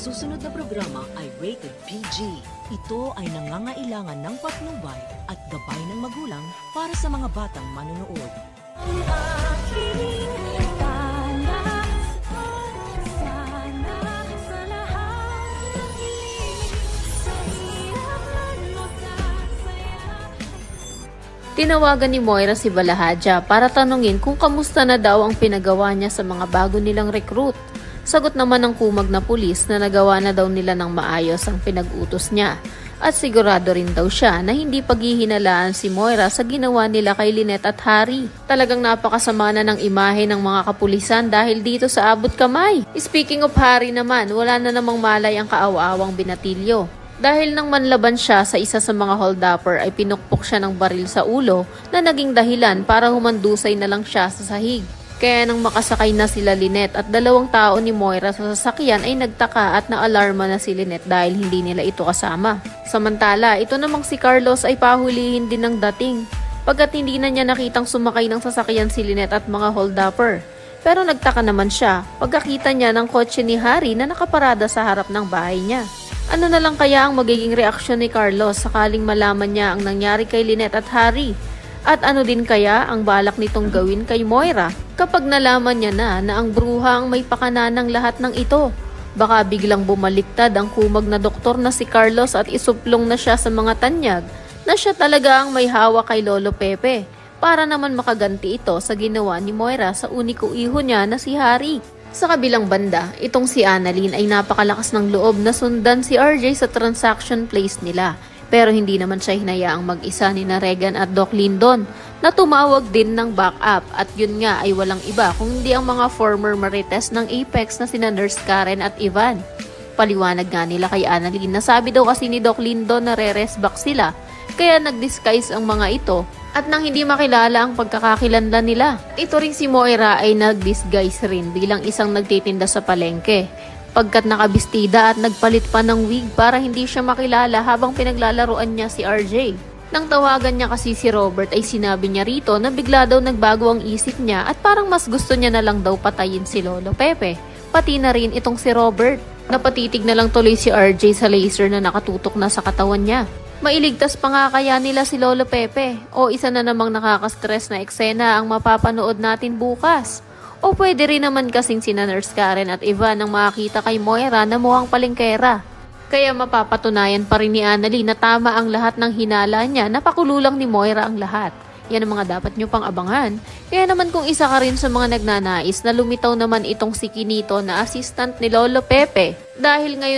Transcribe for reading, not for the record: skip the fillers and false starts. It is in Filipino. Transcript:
susunod na programa ay rated PG. Ito ay nangangailangan ng patnubay at gabay ng magulang para sa mga batang manonood. Tinawagan ni Moira si Balahadja para tanungin kung kamusta na daw ang pinagawa niya sa mga bago nilang recruit. Sagot naman ng kumag na pulis na nagawa na daw nila ng maayos ang pinag-utos niya. At sigurado rin daw siya na hindi paghihinalaan si Moira sa ginawa nila kay Lynette at Harry. Talagang napakasama na ng imahe ng mga kapulisan dahil dito sa abot kamay. Speaking of Harry naman, wala na namang malay ang kaawa-awang binatilyo. Dahil nang manlaban siya sa isa sa mga holdupper ay pinukpok siya ng baril sa ulo na naging dahilan para humandusay na lang siya sa sahig. Kaya nang makasakay na sila Lynette at dalawang tao ni Moira sa sasakyan ay nagtaka at naalarma na si Lynette dahil hindi nila ito kasama. Samantala, ito namang si Carlos ay pahulihin din ng dating pagkat hindi na niya nakitang sumakay ng sasakyan si Lynette at mga holdupper. Pero nagtaka naman siya pagkakita niya ng kotse ni Harry na nakaparada sa harap ng bahay niya. Ano na lang kaya ang magiging reaksyon ni Carlos sakaling malaman niya ang nangyari kay Lynette at Harry? At ano din kaya ang balak nitong gawin kay Moira kapag nalaman niya na ang bruha ang may pakana ng lahat ng ito? Baka biglang bumaliktad ang kumag na doktor na si Carlos at isuplong na siya sa mga tanyag na siya talaga ang may hawak kay Lolo Pepe para naman makaganti ito sa ginawa ni Moira sa uniko iho niya na si Harry. Sa kabilang banda, itong si Annalyn ay napakalakas ng loob na sundan si RJ sa transaction place nila. Pero hindi naman siya hinayaang mag-isa ni na Regan at Doc Lyndon na tumawag din ng backup at yun nga ay walang iba kung hindi ang mga former marites ng Apex na sina Nurse Karen at Ivan. Paliwanag nga nila kay Annalyn na sabi daw kasi ni Doc Lyndon na re-rest back sila kaya nag-disguise ang mga ito at nang hindi makilala ang pagkakakilanlan nila. Ito ring si Moira ay nag-disguise rin bilang isang nagtitinda sa palengke. Pagkat nakabistida at nagpalit pa ng wig para hindi siya makilala habang pinaglalaruan niya si RJ. Nang tawagan niya kasi si Robert ay sinabi niya rito na bigla daw nagbago ang isip niya at parang mas gusto niya na lang daw patayin si Lolo Pepe. Pati na rin itong si Robert. Napatitig na lang tuloy si RJ sa laser na nakatutok na sa katawan niya. Mailigtas pa nga kaya nila si Lolo Pepe o isa na namang nakaka-stress na eksena ang mapapanood natin bukas. O pwede rin naman kasing sina Nurse Karen at Ivan ang makakita kay Moira na mukhang palengkera. Kaya mapapatunayan pa rin ni Annalyn na tama ang lahat ng hinala niya na pakululang ni Moira ang lahat. Yan ang mga dapat nyo pang abangan. Kaya naman kung isa ka rin sa mga nagnanais na lumitaw naman itong si Kinito na assistant ni Lolo Pepe dahil ngayon